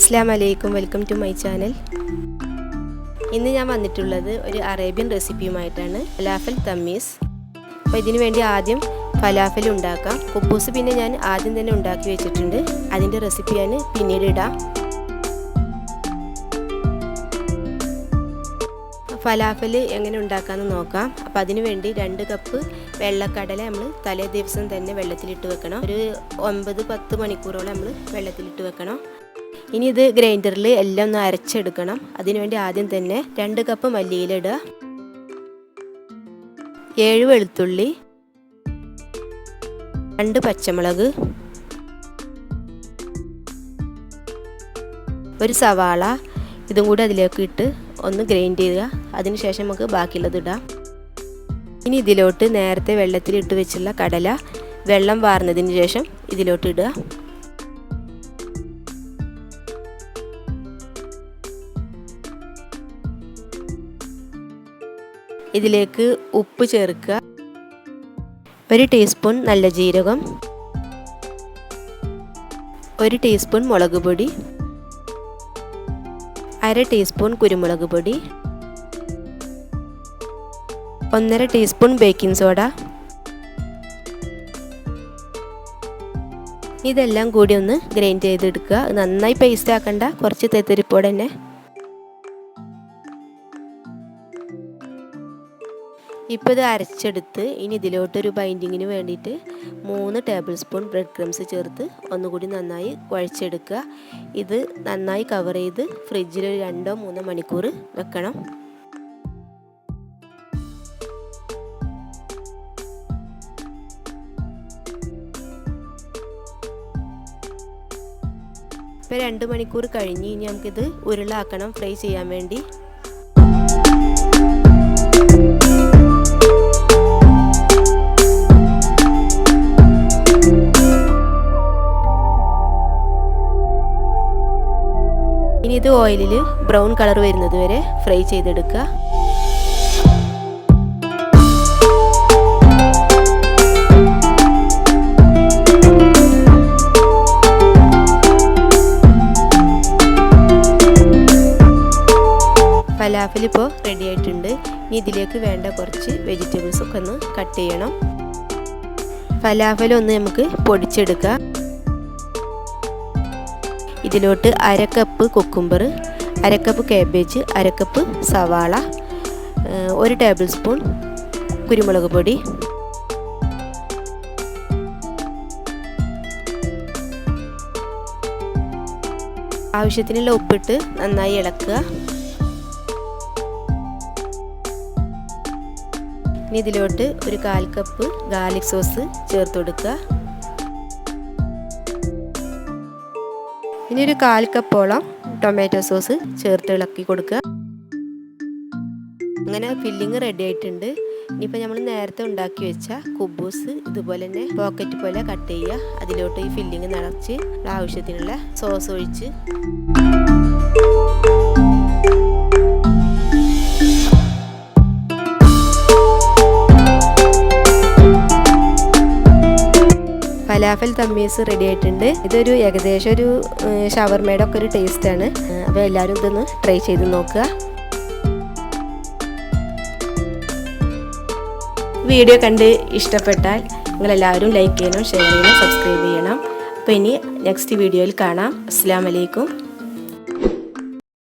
Assalamu alaikum, welcome to my channel. ഇന്ന് ഞാൻ വന്നിട്ടുള്ളത് ഒരു അറേബ്യൻ റെസിപ്പിയുമായിട്ടാണ്, ഫലാഫൽ തമീസ്. അപ്പോൾ ഇതിനു വേണ്ടി ആദ്യം ഫലാഫൽ ഉണ്ടാക്കാം. കുബൂസ് പിന്നെ ഞാൻ ആദ്യം തന്നെ ഉണ്ടാക്കി വെച്ചിട്ടുണ്ട്. അതിൻ്റെ റെസിപ്പി ഞാൻ പിന്നീട് ഇടാം. ഫലാഫൽ എങ്ങനെ ഉണ്ടാക്കാമെന്ന് നോക്കാം. അപ്പോൾ അതിനു വേണ്ടി 2 കപ്പ് വെള്ളക്കടല നമ്മൾ തലേ ദിവസം തന്നെ വെള്ളത്തിലിട്ട് വെക്കണം. ഒരു 9-10 മണിക്കൂറോളം നമ്മൾ വെള്ളത്തിലിട്ട് വെക്കണം. ഇനി ഇത് ഗ്രൈൻഡറിൽ എല്ലാം ഒന്ന് അരച്ചെടുക്കണം. അതിനുവേണ്ടി ആദ്യം തന്നെ 2 കപ്പ് മല്ലിയില ഇടുക, 7 വെളുത്തുള്ളി, 2 പച്ചമുളക്, 1 സവാള, ഇതും കൂടി അതിലേക്ക് ഇട്ട് ഒന്ന് ഗ്രൈൻഡ് ചെയ്യുക. അതിനുശേഷം നമുക്ക് ബാക്കിയുള്ളത് ഇടാം. ഇനി ഇതിലോട്ട് നേരത്തെ വെള്ളത്തിലിട്ട് വെച്ചുള്ള കടല വെള്ളം വാർന്നതിന് ശേഷം ഇതിലോട്ട് ഇടുക. ഇതിലേക്ക് ഉപ്പ് ചേർക്കുക, 1 ടീസ്പൂൺ നല്ല ജീരകം, 1 ടീസ്പൂൺ മുളക് പൊടി, 1/2 ടീസ്പൂൺ കുരുമുളക് പൊടി, 1/2 ടീസ്പൂൺ ബേക്കിംഗ് സോഡ. ഇതെല്ലാം കൂടി ഒന്ന് ഗ്രൈൻഡ് ചെയ്തെടുക്കുക. നന്നായി പേസ്റ്റ് ആക്കണ്ട, കുറച്ച് തെത്തരിപ്പോടെ തന്നെ. ഇപ്പോൾ ഇത് അരച്ചെടുത്ത് ഇനി ഇതിലോട്ടൊരു ബൈൻഡിങ്ങിന് വേണ്ടിയിട്ട് 3 ടേബിൾ സ്പൂൺ ബ്രെഡ് ക്രംസ് ചേർത്ത് ഒന്നുകൂടി നന്നായി കുഴച്ചെടുക്കുക. ഇത് നന്നായി കവർ ചെയ്ത് ഫ്രിഡ്ജിൽ 2-3 മണിക്കൂർ വെക്കണം. ഇപ്പോൾ 2 മണിക്കൂർ കഴിഞ്ഞ് ഇനി നമുക്കിത് ഉരുളാക്കണം ഫ്രൈ ചെയ്യാൻ വേണ്ടി. ഇനി ഇത് ഓയിലിൽ ബ്രൗൺ കളർ വരുന്നത് വരെ ഫ്രൈ ചെയ്തെടുക്കുക. ഫലാഫൽ ഇപ്പോൾ റെഡി ആയിട്ടുണ്ട്. ഇനി ഇതിലേക്ക് വേണ്ട കുറച്ച് വെജിറ്റബിൾസ് ഒക്കെ ഒന്ന് കട്ട് ചെയ്യണം. ഫലാഫൽ ഒന്ന് നമുക്ക് പൊടിച്ചെടുക്കാം. ഇതിലോട്ട് 1/2 cup cucumber, 1/2 cup cabbage, 1/2 cup സവാള, 1 ടേബിൾ സ്പൂൺ കുരുമുളക് പൊടി, ആവശ്യത്തിനുള്ള ഉപ്പിട്ട് നന്നായി ഇളക്കുക. ഇനി ഇതിലോട്ട് ഒരു 1/4 കപ്പ് ഗാർലിക് സോസ് ചേർത്ത് കൊടുക്കുക. ഇനി ഒരു 1/4 കപ്പോളം ടൊമാറ്റോ സോസ് ചേർത്ത് ഇളക്കി കൊടുക്കുക. അങ്ങനെ ഫില്ലിങ് റെഡി ആയിട്ടുണ്ട്. ഇനിയിപ്പോൾ നമ്മൾ നേരത്തെ ഉണ്ടാക്കി വെച്ച കുബൂസ് ഇതുപോലെ തന്നെ പോക്കറ്റ് പോലെ കട്ട് ചെയ്യുക. അതിലോട്ട് ഈ ഫില്ലിങ് നിറച്ച് ആവശ്യത്തിനുള്ള സോസ് ഒഴിച്ച് ഫലാഫൽ തമീസ് റെഡി ആയിട്ടുണ്ട്. ഇതൊരു ഏകദേശം ഒരു ഷവർമയുടെ ഒക്കെ ഒരു ടേസ്റ്റാണ്. അപ്പോൾ എല്ലാവരും ഇതൊന്ന് ട്രൈ ചെയ്ത് നോക്കുക. വീഡിയോ കണ്ട് ഇഷ്ടപ്പെട്ടാൽ നിങ്ങളെല്ലാവരും ലൈക്ക് ചെയ്യണം, ഷെയർ ചെയ്യണം, സബ്സ്ക്രൈബ് ചെയ്യണം. അപ്പോൾ ഇനി നെക്സ്റ്റ് വീഡിയോയിൽ കാണാം. അസ്സലാമു അലൈക്കും.